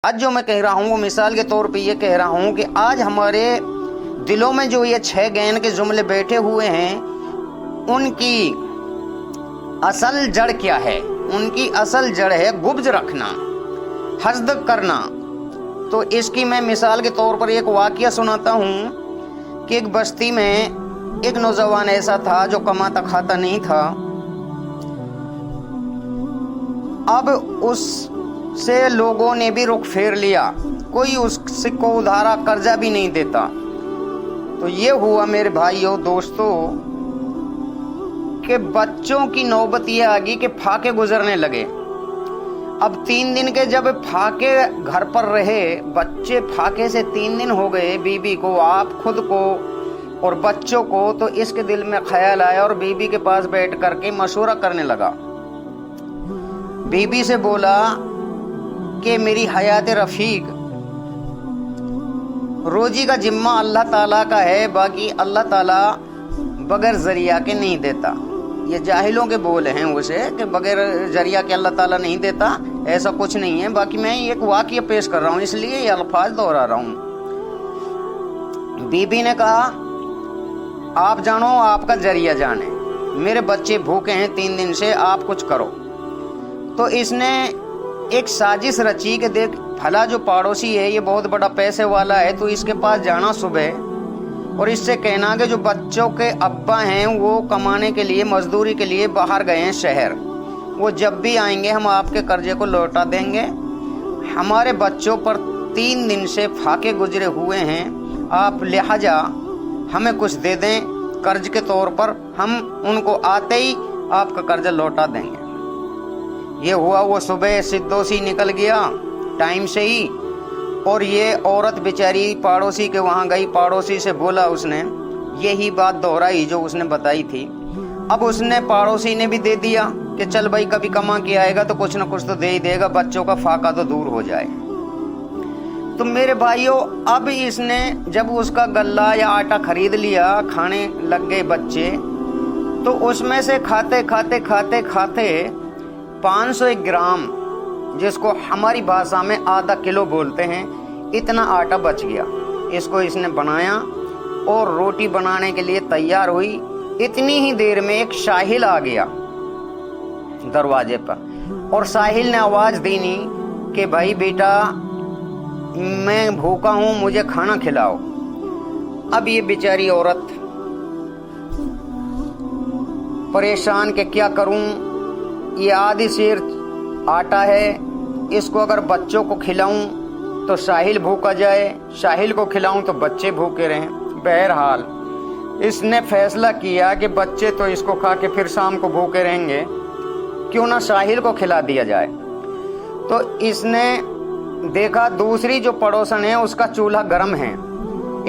آج جو میں کہہ رہا ہوں وہ مثال کے طور پہ یہ کہہ رہا ہوں کہ آج ہمارے دلوں میں جو یہ 6 گین کے جملے بیٹھے ہوئے ہیں ان کی اصل جڑ کیا ہے؟ ان کی اصل جڑ ہے گبز رکھنا، حسد کرنا۔ تو اس کی میں مثال کے طور پر ایک واقعہ سناتا ہوں کہ ایک بستی میں ایک نوجوان ایسا تھا جو کماتا کھاتا نہیں تھا۔ اب اس سے لوگوں نے بھی رخ پھیر لیا، کوئی اس کو ادھارا قرضہ بھی نہیں دیتا۔ تو یہ ہوا میرے بھائیوں دوستوں کہ بچوں کی نوبت یہ آ گئی کہ پھاکے گزرنے لگے۔ اب 3 دن کے جب پھاکے گھر پر رہے، بچے پھاکے سے 3 دن ہو گئے، بیوی کو، آپ خود کو اور بچوں کو، تو اس کے دل میں خیال آیا اور بیوی کے پاس بیٹھ کر کے مشورہ کرنے لگا۔ بیوی سے بولا کہ میری حیات رفیق، روزی کا ذمہ اللہ تعالیٰ کا ہے، باقی اللہ تعالیٰ بغیر ذریعہ کے نہیں دیتا۔ یہ جاہلوں کے بول ہیں اسے کہ بغیر ذریعہ کے اللہ تعالیٰ نہیں دیتا، ایسا کچھ نہیں ہے۔ باقی میں ایک واقعہ پیش کر رہا ہوں، اس لیے یہ الفاظ دہرا رہا ہوں۔ بی بی نے کہا آپ جانو آپ کا ذریعہ جانے، میرے بچے بھوکے ہیں 3 دن سے، آپ کچھ کرو۔ تو اس نے ایک سازش رچی کہ دیکھ بھلا جو پڑوسی ہے یہ بہت بڑا پیسے والا ہے، تو اس کے پاس جانا صبح اور اس سے کہنا کہ جو بچوں کے ابا ہیں وہ کمانے کے لیے، مزدوری کے لیے باہر گئے ہیں شہر، وہ جب بھی آئیں گے ہم آپ کے قرضے کو لوٹا دیں گے۔ ہمارے بچوں پر 3 دن سے پھاکے گزرے ہوئے ہیں، آپ لہٰذا ہمیں کچھ دے دیں قرض کے طور پر، ہم ان کو آتے ہی آپ کا قرضہ لوٹا دیں گے۔ یہ ہوا، وہ صبح سدوسی نکل گیا ٹائم سے ہی، اور یہ عورت بیچاری پڑوسی کے وہاں گئی، پڑوسی سے بولا، اس نے یہی بات دہرائی جو اس نے بتائی تھی۔ اب اس نے پڑوسی نے بھی دے دیا کہ چل بھائی کبھی کما کے آئے گا تو کچھ نہ کچھ تو دے ہی دے گا، بچوں کا فاقہ تو دور ہو جائے۔ تو میرے بھائیوں اب اس نے جب اس کا غلہ یا آٹا خرید لیا، کھانے لگ گئے بچے، تو اس میں سے کھاتے کھاتے کھاتے کھاتے 500 گرام، جس کو ہماری بھاشا میں آدھا کلو بولتے ہیں، اتنا آٹا بچ گیا۔ اس کو اس نے بنایا اور روٹی بنانے کے لیے تیار ہوئی۔ اتنی ہی دیر میں ایک ساحل آ گیا دروازے پر، اور ساحل نے آواز دینی کہ بھائی بیٹا میں بھوکا ہوں، مجھے کھانا کھلاؤ۔ اب یہ بیچاری عورت پریشان کہ کیا کروں، یہ آدھی سیر آٹا ہے، اس کو اگر بچوں کو کھلاؤں تو ساحل بھوکا جائے، ساحل کو کھلاؤں تو بچے بھوکے رہیں۔ بہرحال اس نے فیصلہ کیا کہ بچے تو اس کو کھا کے پھر شام کو بھوکے رہیں گے، کیوں نہ ساحل کو کھلا دیا جائے۔ تو اس نے دیکھا دوسری جو پڑوسن ہے اس کا چولہا گرم ہے،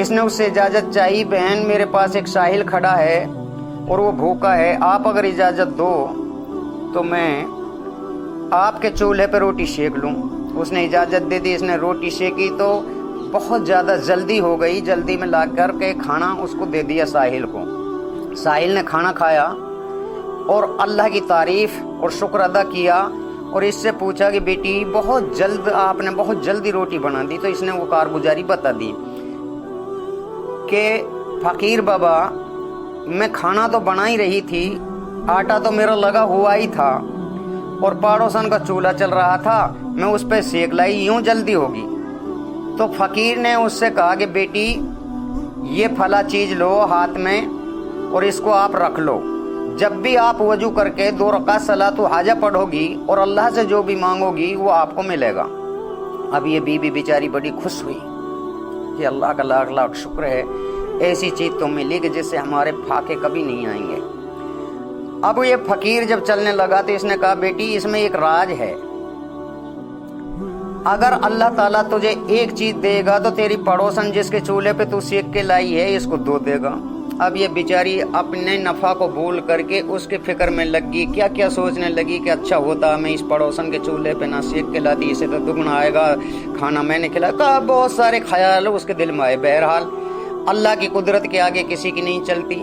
اس نے اس سے اجازت چاہی، بہن میرے پاس ایک ساحل کھڑا ہے اور وہ بھوکا ہے، آپ اگر اجازت دو تو میں آپ کے چولہے پہ روٹی سیک لوں۔ اس نے اجازت دے دی، اس نے روٹی سیکی تو بہت زیادہ جلدی ہو گئی، جلدی میں لا کر کے کھانا اس کو دے دیا ساحل کو۔ ساحل نے کھانا کھایا اور اللہ کی تعریف اور شکر ادا کیا، اور اس سے پوچھا کہ بیٹی بہت جلد آپ نے بہت جلدی روٹی بنا دی۔ تو اس نے وہ کارگزاری بتا دی کہ فقیر بابا میں کھانا تو بنا ہی رہی تھی، آٹا تو میرا لگا ہوا ہی تھا اور پڑوسن کا چولہا چل رہا تھا، میں اس پہ سیک لائی، یوں جلدی ہوگی۔ تو فقیر نے اس سے کہا کہ بیٹی یہ پھلا چیز لو ہاتھ میں اور اس کو آپ رکھ لو، جب بھی آپ وضو کر کے 2 رکعت صلاۃ الحاجہ پڑھو گی اور اللہ سے جو بھی مانگو گی وہ آپ کو ملے گا۔ اب یہ بیوی بیچاری بڑی خوش ہوئی کہ اللہ کا لاکھ لاکھ شکر ہے، ایسی چیز تو ملی کہ جس سے ہمارے پھاکے کبھی نہیں آئیں گے۔ اب یہ فقیر جب چلنے لگا تو اس نے کہا بیٹی اس میں ایک راز ہے، اگر اللہ تعالیٰ تجھے ایک چیز دے گا تو تیری پڑوسن جس کے چولہے پہ تو سیک کے لائی ہے اس کو 2 دے گا۔ اب یہ بیچاری اپنے نفع کو بھول کر کے اس کے فکر میں لگ گئی، کیا کیا سوچنے لگی کہ اچھا ہوتا میں اس پڑوسن کے چولہے پہ نہ سیک کے لاتی، اسے تو دگنا آئے گا، کھانا میں نے کھلایا، بہت سارے خیال اس کے دل میں آئے۔ بہرحال اللہ کی قدرت کے آگے کسی کی نہیں چلتی۔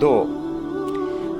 2।